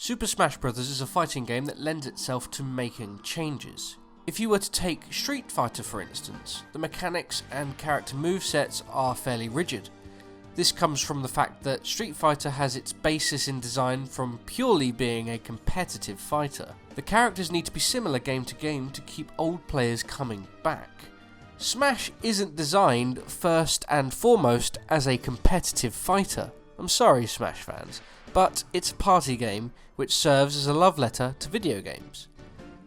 Super Smash Bros. Is a fighting game that lends itself to making changes. If you were to take Street Fighter for instance, the mechanics and character movesets are fairly rigid. This comes from the fact that Street Fighter has its basis in design from purely being a competitive fighter. The characters need to be similar game to game to keep old players coming back. Smash isn't designed first and foremost as a competitive fighter. I'm sorry Smash fans, but it's a party game which serves as a love letter to video games.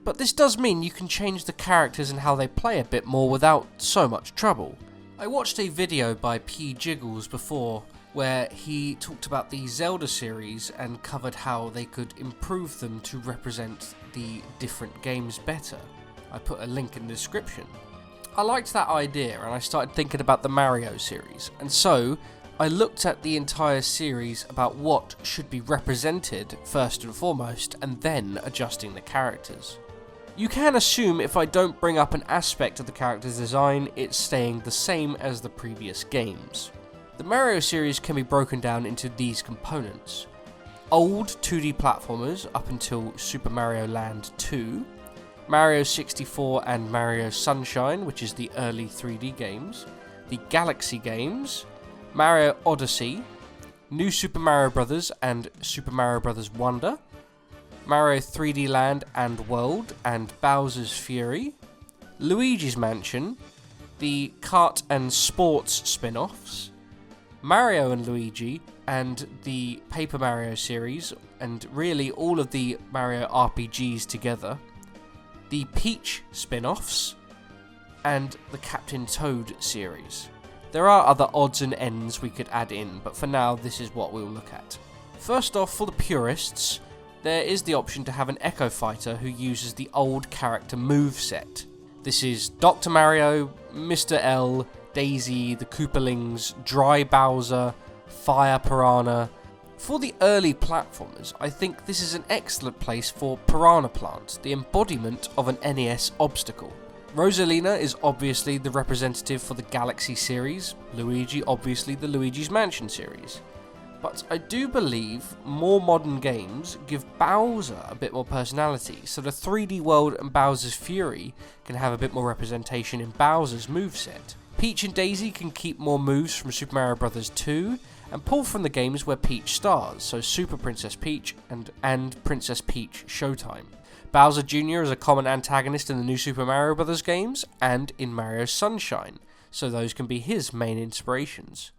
But this does mean you can change the characters and how they play a bit more without so much trouble. I watched a video by PJiggles before where he talked about the Zelda series and covered how they could improve them to represent the different games better. I put a link in the description. I liked that idea and I started thinking about the Mario series, and so I looked at the entire series about what should be represented first and foremost, and then adjusting the characters. You can assume if I don't bring up an aspect of the character's design, it's staying the same as the previous games. The Mario series can be broken down into these components. Old 2D platformers up until Super Mario Land 2, Mario 64 and Mario Sunshine, which is the early 3D games, the Galaxy games, Mario Odyssey, New Super Mario Bros. And Super Mario Bros. Wonder, Mario 3D Land and World and Bowser's Fury, Luigi's Mansion, the Kart and Sports spin-offs, Mario and Luigi, and the Paper Mario series, and really all of the Mario RPGs together, the Peach spin-offs, and the Captain Toad series. There are other odds and ends we could add in, but for now this is what we'll look at. First off, for the purists, there is the option to have an Echo Fighter who uses the old character moveset. This is Dr. Mario, Mr. L, Daisy, the Koopalings, Dry Bowser, Fire Piranha. For the early platformers, I think this is an excellent place for Piranha Plant, the embodiment of an NES obstacle. Rosalina is obviously the representative for the Galaxy series, Luigi obviously the Luigi's Mansion series. But I do believe more modern games give Bowser a bit more personality, so the 3D World and Bowser's Fury can have a bit more representation in Bowser's moveset. Peach and Daisy can keep more moves from Super Mario Bros. 2 and pull from the games where Peach stars, so Super Princess Peach and Princess Peach Showtime. Bowser Jr. is a common antagonist in the new Super Mario Bros. Games and in Mario Sunshine, so those can be his main inspirations.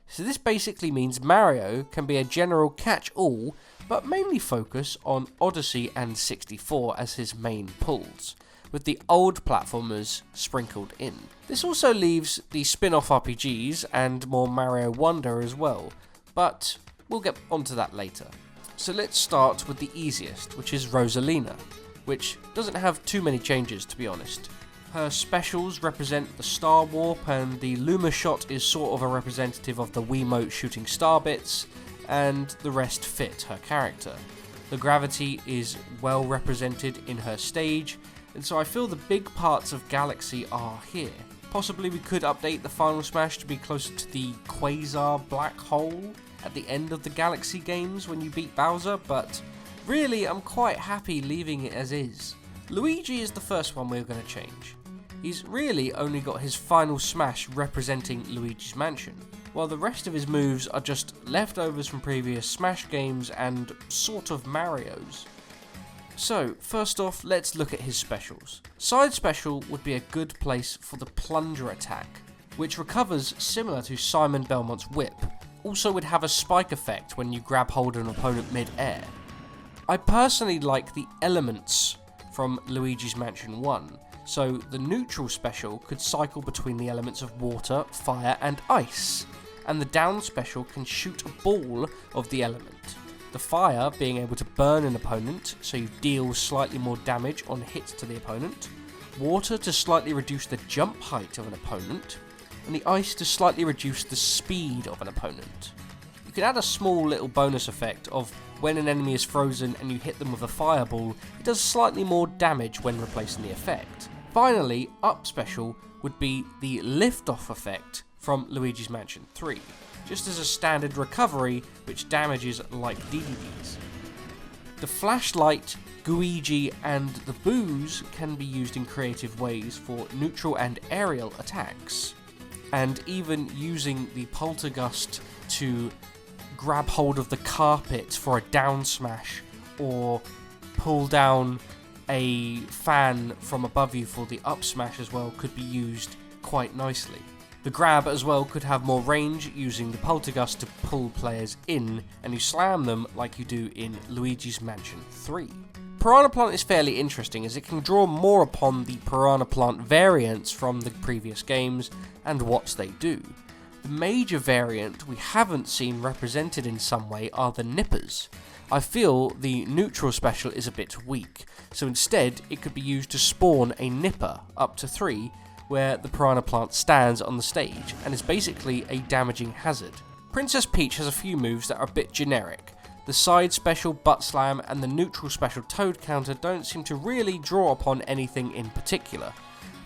So this basically means Mario can be a general catch-all, but mainly focus on Odyssey and 64 as his main pulls, with the old platformers sprinkled in. This also leaves the spin-off RPGs and more Mario Wonder as well, but we'll get onto that later. So let's start with the easiest, which is Rosalina, which doesn't have too many changes to be honest. Her specials represent the Star Warp, and the Luma Shot is sort of a representative of the Wiimote shooting star bits, and the rest fit her character. The gravity is well represented in her stage, and so I feel the big parts of Galaxy are here. Possibly we could update the Final Smash to be closer to the Quasar Black Hole at the end of the Galaxy games when you beat Bowser, but really I'm quite happy leaving it as is. Luigi is the first one we're going to change. He's really only got his Final Smash representing Luigi's Mansion, while the rest of his moves are just leftovers from previous Smash games and sort of Mario's. So, first off, let's look at his specials. Side Special would be a good place for the Plunger attack, which recovers similar to Simon Belmont's whip. Also would have a spike effect when you grab hold of an opponent mid-air. I personally like the elements from Luigi's Mansion 1, so the neutral special could cycle between the elements of water, fire and ice, and the down special can shoot a ball of the element. The fire being able to burn an opponent, so you deal slightly more damage on hits to the opponent, water to slightly reduce the jump height of an opponent, and the ice to slightly reduce the speed of an opponent. You can add a small little bonus effect of when an enemy is frozen and you hit them with a fireball, it does slightly more damage when replacing the effect. Finally, up special would be the lift-off effect from Luigi's Mansion 3, just as a standard recovery which damages like DDDs. The flashlight, Guiji, and the booze can be used in creative ways for neutral and aerial attacks, and even using the poltergust to grab hold of the carpet for a down smash, or pull down a fan from above you for the up smash as well could be used quite nicely. The grab as well could have more range, using the poltergust to pull players in, and you slam them like you do in Luigi's Mansion 3. Piranha Plant is fairly interesting as it can draw more upon the Piranha Plant variants from the previous games and what they do. The major variant we haven't seen represented in some way are the nippers. I feel the neutral special is a bit weak, so instead it could be used to spawn a nipper, up to 3, where the Piranha Plant stands on the stage and is basically a damaging hazard. Princess Peach has a few moves that are a bit generic. The side special Butt Slam and the neutral special Toad Counter don't seem to really draw upon anything in particular.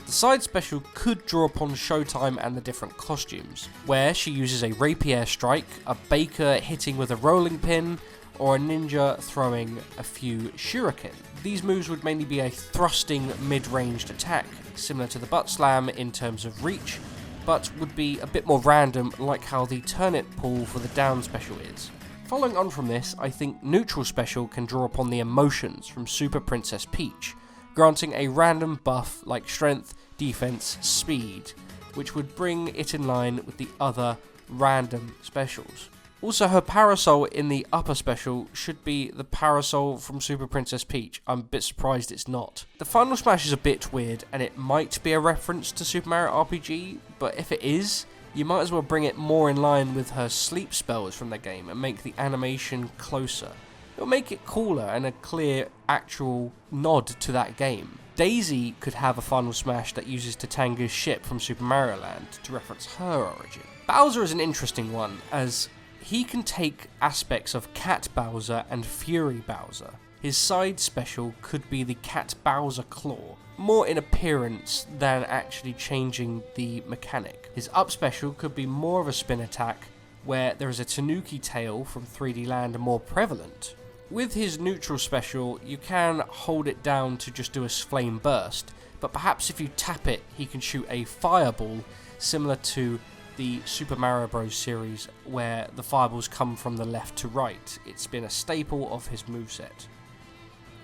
The side special could draw upon Showtime and the different costumes, where she uses a rapier strike, a baker hitting with a rolling pin, or a ninja throwing a few shuriken. These moves would mainly be a thrusting mid-ranged attack, similar to the Butt Slam in terms of reach, but would be a bit more random, like how the turnip pull for the down special is. Following on from this, I think neutral special can draw upon the emotions from Super Princess Peach, granting a random buff like strength, defense, speed, which would bring it in line with the other random specials. Also, her parasol in the upper special should be the parasol from Super Princess Peach. I'm a bit surprised it's not. The final smash is a bit weird, and it might be a reference to Super Mario RPG, but if it is, you might as well bring it more in line with her sleep spells from the game and make the animation closer. It'll make it cooler and a clear actual nod to that game. Daisy could have a final smash that uses Tatanga's ship from Super Mario Land to reference her origin. Bowser is an interesting one, as he can take aspects of Cat Bowser and Fury Bowser. His side special could be the Cat Bowser Claw, more in appearance than actually changing the mechanic. His up special could be more of a spin attack, where there is a Tanuki tail from 3D Land more prevalent. With his neutral special, you can hold it down to just do a flame burst, but perhaps if you tap it, he can shoot a fireball, similar to the Super Mario Bros. Series, where the fireballs come from the left to right. It's been a staple of his moveset.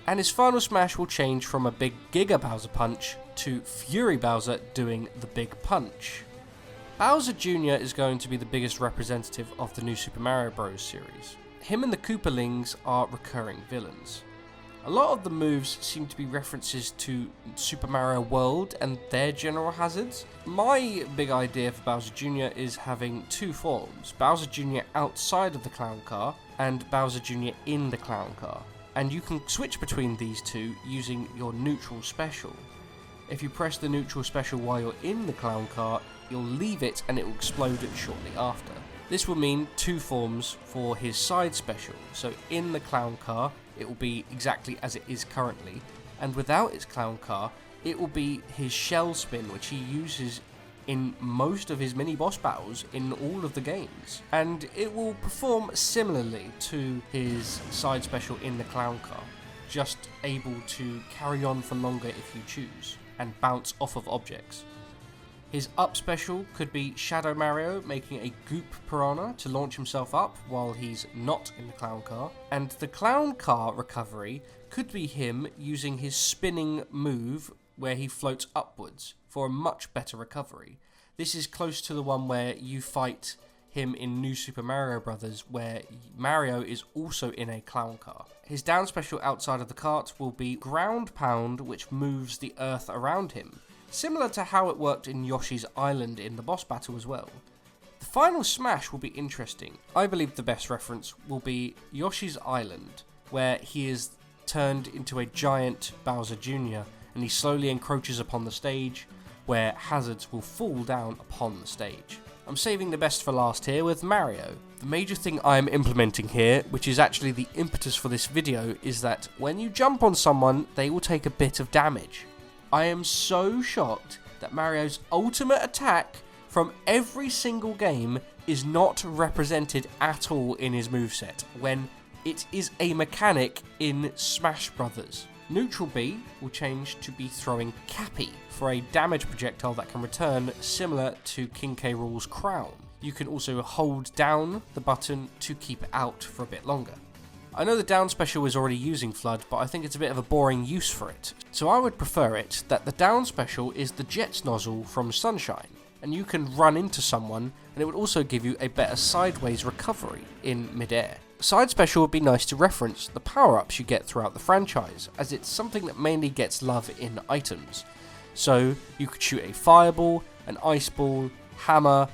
And his final smash will change from a big Giga Bowser punch to Fury Bowser doing the big punch. Bowser Jr. is going to be the biggest representative of the new Super Mario Bros. Series. Him and the Koopalings are recurring villains. A lot of the moves seem to be references to Super Mario World and their general hazards. My big idea for Bowser Jr. is having two forms, Bowser Jr. outside of the clown car and Bowser Jr. in the clown car. And you can switch between these two using your neutral special. If you press the neutral special while you're in the clown car, you'll leave it and it will explode shortly after. This will mean two forms for his side special, so in the clown car it will be exactly as it is currently, and without its clown car it will be his shell spin, which he uses in most of his mini boss battles in all of the games, and it will perform similarly to his side special in the clown car, just able to carry on for longer if you choose, and bounce off of objects. His up special could be Shadow Mario making a goop piranha to launch himself up while he's not in the clown car, and the clown car recovery could be him using his spinning move where he floats upwards for a much better recovery. This is close to the one where you fight him in New Super Mario Bros., where Mario is also in a clown car. His down special outside of the cart will be Ground Pound, which moves the earth around him, similar to how it worked in Yoshi's Island in the boss battle as well. The final smash will be interesting. I believe the best reference will be Yoshi's Island, where he is turned into a giant Bowser Jr. and he slowly encroaches upon the stage, where hazards will fall down upon the stage. I'm saving the best for last here with Mario. The major thing I'm implementing here, which is actually the impetus for this video, is that when you jump on someone, they will take a bit of damage. I am so shocked that Mario's ultimate attack from every single game is not represented at all in his moveset, when It is a mechanic in Smash Brothers. Neutral B will change to be throwing Cappy for a damage projectile that can return, similar to King K. Rool's crown. You can also hold down the button to keep it out for a bit longer. I know the down special is already using Flood, but I think it's a bit of a boring use for it. So I would prefer it that the down special is the Jet's nozzle from Sunshine, and you can run into someone, and it would also give you a better sideways recovery in midair. Side special would be nice to reference the power-ups you get throughout the franchise, as it's something that mainly gets love in items. So you could shoot a fireball, an ice ball, hammer,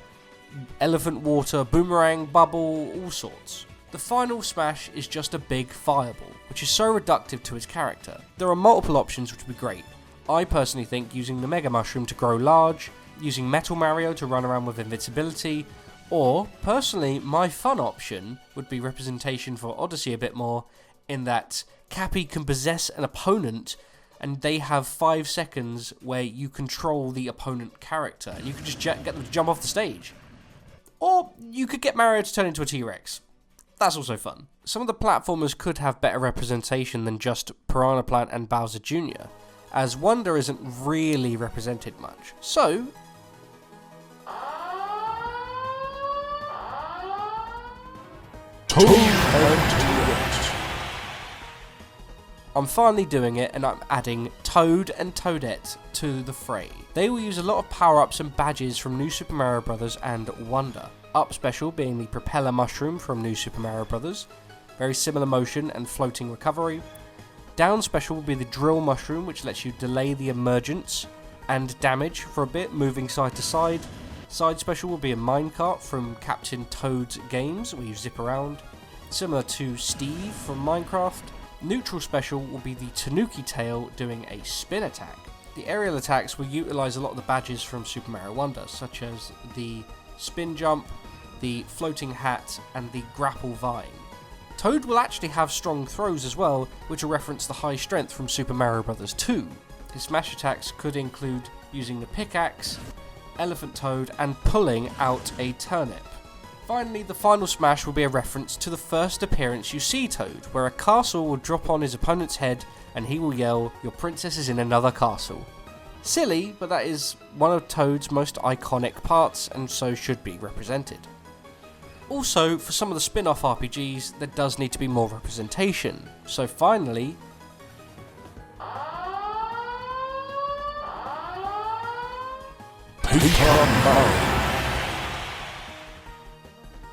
elephant water, boomerang, bubble, all sorts. The final smash is just a big fireball, which is so reductive to his character. There are multiple options which would be great. I personally think using the Mega Mushroom to grow large, using Metal Mario to run around with invincibility, or, personally, my fun option would be representation for Odyssey a bit more, in that Cappy can possess an opponent and they have 5 seconds where you control the opponent character, and you can just get them to jump off the stage. Or you could get Mario to turn into a T-Rex. That's also fun. Some of the platformers could have better representation than just Piranha Plant and Bowser Jr., as Wonder isn't really represented much. So, I'm finally doing it, and I'm adding Toad and Toadette to the fray. They will use a lot of power-ups and badges from New Super Mario Bros. And Wonder. Up special being the Propeller Mushroom from New Super Mario Bros. Very similar motion and floating recovery. Down special will be the Drill Mushroom, which lets you delay the emergence and damage for a bit, moving side to side. Side special will be a minecart from Captain Toad's games, where you zip around, similar to Steve from Minecraft. Neutral special will be the Tanuki Tail doing a spin attack. The aerial attacks will utilise a lot of the badges from Super Mario Wonder, such as the spin jump, the floating hat, and the grapple vine. Toad will actually have strong throws as well, which will reference the high strength from Super Mario Bros. 2. His smash attacks could include using the pickaxe, Elephant Toad, and pulling out a turnip. Finally, the final smash will be a reference to the first appearance you see Toad, where a castle will drop on his opponent's head and he will yell, "Your princess is in another castle." Silly, but that is one of Toad's most iconic parts, and so should be represented. Also, for some of the spin-off RPGs, there does need to be more representation. So finally,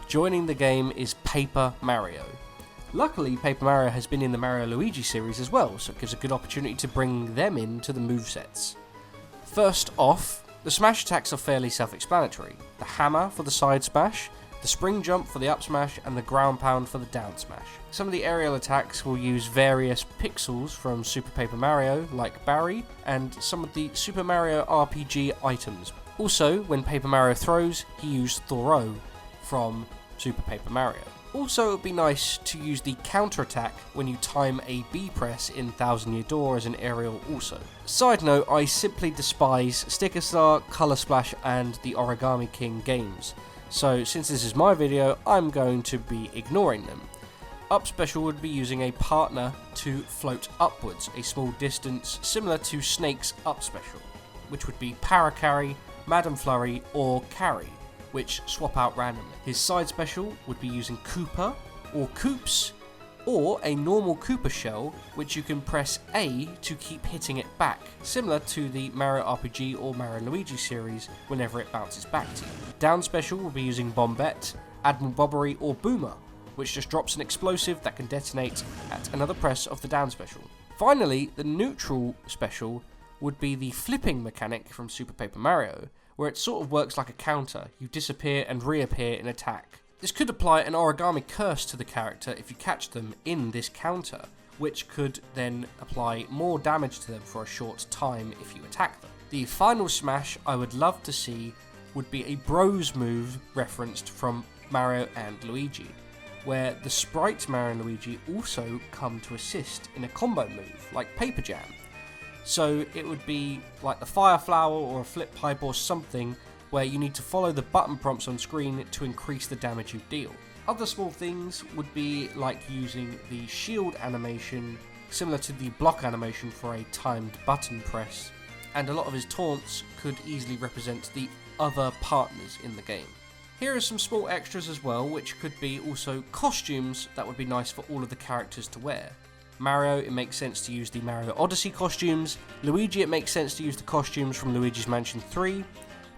joining the game is Paper Mario. Luckily, Paper Mario has been in the Mario Luigi series as well, so it gives a good opportunity to bring them into the movesets. First off, the smash attacks are fairly self-explanatory. The hammer for the side smash, the spring jump for the up smash, and the ground pound for the down smash. Some of the aerial attacks will use various pixels from Super Paper Mario, like Barry, and some of the Super Mario RPG items. Also, when Paper Mario throws, he used Thorough from Super Paper Mario. Also, it would be nice to use the counter attack when you time a B press in Thousand Year Door as an aerial also. Side note, I simply despise Sticker Star, Color Splash, and the Origami King games. So since this is my video, I'm going to be ignoring them. Up special would be using a partner to float upwards a small distance, similar to Snake's up special, which would be Para Carry, Madam Flurry, or Carry, which swap out randomly. His side special would be using Koopa, or Koops, or a normal Koopa shell, which you can press A to keep hitting it back, similar to the Mario RPG or Mario Luigi series whenever it bounces back to you. Down special will be using Bombette, Admiral Bobbery, or Boomer, which just drops an explosive that can detonate at another press of the down special. Finally, the neutral special would be the flipping mechanic from Super Paper Mario, where it sort of works like a counter. You disappear and reappear in attack. This could apply an origami curse to the character if you catch them in this counter, which could then apply more damage to them for a short time if you attack them. The final smash I would love to see would be a bros move referenced from Mario and Luigi, where the sprite Mario and Luigi also come to assist in a combo move, like Paper Jam. So it would be like the Fire Flower or a Flip Pipe or something, where you need to follow the button prompts on screen to increase the damage you deal. Other small things would be like using the shield animation, similar to the block animation for a timed button press, and a lot of his taunts could easily represent the other partners in the game. Here are some small extras as well, which could be also costumes that would be nice for all of the characters to wear. Mario, it makes sense to use the Mario Odyssey costumes. Luigi, it makes sense to use the costumes from Luigi's Mansion 3.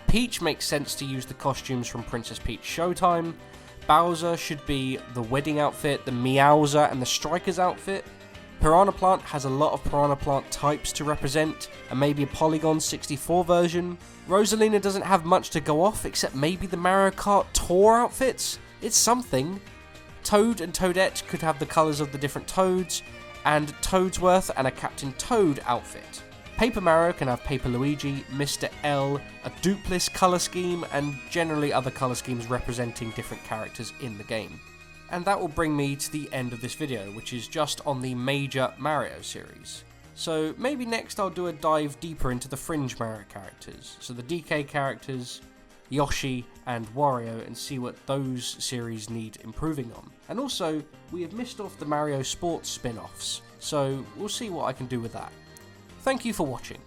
Peach makes sense to use the costumes from Princess Peach Showtime. Bowser should be the wedding outfit, the Meowser and the Striker's outfit. Piranha Plant has a lot of Piranha Plant types to represent, and maybe a Polygon 64 version. Rosalina doesn't have much to go off, except maybe the Mario Kart Tour outfits. It's something. Toad and Toadette could have the colours of the different Toads, and Toadsworth and a Captain Toad outfit. Paper Mario can have Paper Luigi, Mr. L, a Duplis colour scheme, and generally other colour schemes representing different characters in the game. And that will bring me to the end of this video, which is just on the major Mario series. So maybe next I'll do a dive deeper into the fringe Mario characters, so the DK characters, Yoshi and Wario, and see what those series need improving on. And also, we have missed off the Mario Sports spin-offs, so we'll see what I can do with that. Thank you for watching.